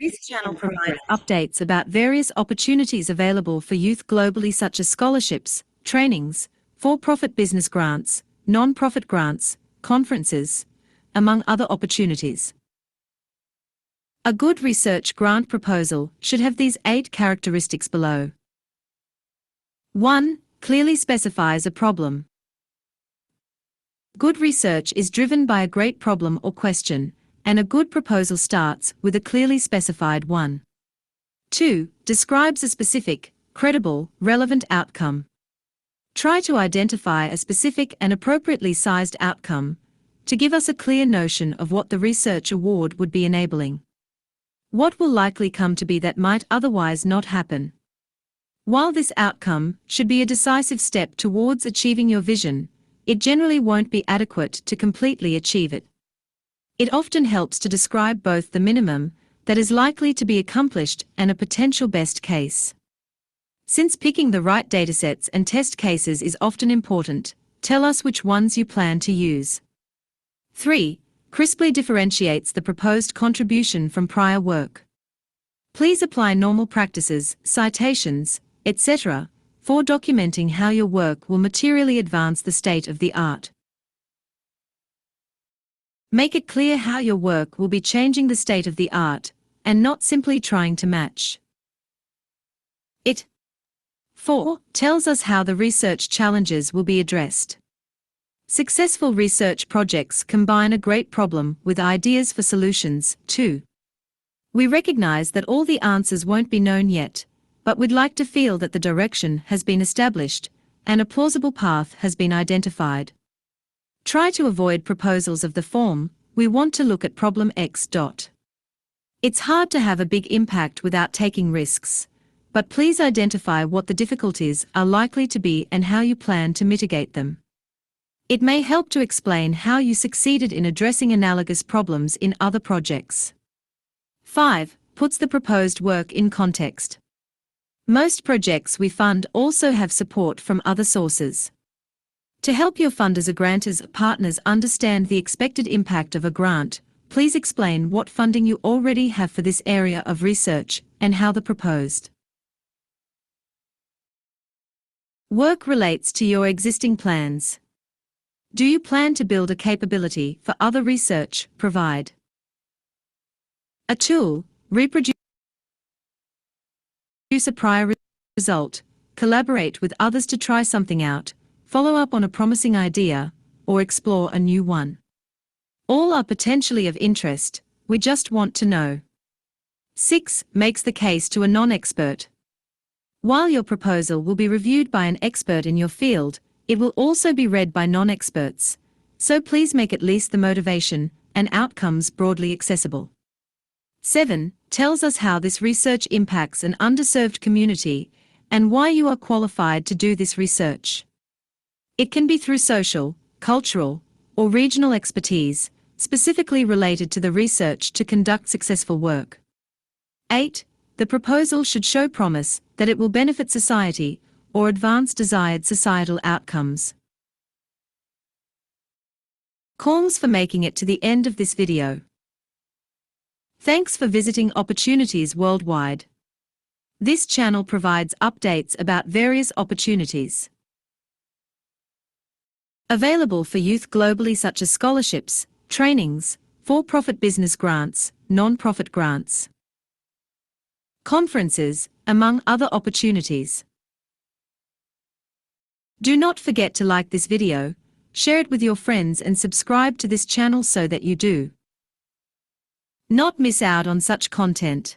This channel provides updates about various opportunities available for youth globally, such as scholarships, trainings, for-profit business grants, non-profit grants, conferences, among other opportunities. A good research grant proposal should have these 8 characteristics below. 1. Clearly specifies a problem. Good research is driven by a great problem or question, and a good proposal starts with a clearly specified one. 2. Describes a specific, credible, relevant outcome. Try to identify a specific and appropriately sized outcome to give us a clear notion of what the research award would be enabling. What will likely come to be that might otherwise not happen. While this outcome should be a decisive step towards achieving your vision, it generally won't be adequate to completely achieve it. It often helps to describe both the minimum that is likely to be accomplished and a potential best case. Since picking the right datasets and test cases is often important, tell us which ones you plan to use. 3. Crisply differentiates the proposed contribution from prior work. Please apply normal practices, citations, etc., for documenting how your work will materially advance the state of the art. Make it clear how your work will be changing the state of the art, and not simply trying to match it. 4. Tells us how the research challenges will be addressed. Successful research projects combine a great problem with ideas for solutions, too. We recognize that all the answers won't be known yet, but we'd like to feel that the direction has been established, and a plausible path has been identified. Try to avoid proposals of the form, "We want to look at problem X." It's hard to have a big impact without taking risks, but please identify what the difficulties are likely to be and how you plan to mitigate them. It may help to explain how you succeeded in addressing analogous problems in other projects. 5. Puts the proposed work in context. Most projects we fund also have support from other sources. To help your funders or grantors or partners understand the expected impact of a grant, please explain what funding you already have for this area of research and how the proposed work relates to your existing plans. Do you plan to build a capability for other research? Provide a tool, reproduce a prior result, collaborate with others to try something out, follow up on a promising idea, or explore a new one. All are potentially of interest, we just want to know. 6. Makes the case to a non-expert. While your proposal will be reviewed by an expert in your field, it will also be read by non-experts, so please make at least the motivation and outcomes broadly accessible. 7. Tells us how this research impacts an underserved community and why you are qualified to do this research. It can be through social, cultural, or regional expertise, specifically related to the research to conduct successful work. 8. The proposal should show promise that it will benefit society or advance desired societal outcomes. Calls for making it to the end of this video. Thanks for visiting Opportunities Worldwide. This channel provides updates about various opportunities available for youth globally, such as scholarships, trainings, for-profit business grants, non-profit grants, conferences, among other opportunities. Do not forget to like this video, share it with your friends and subscribe to this channel so that you do not miss out on such content.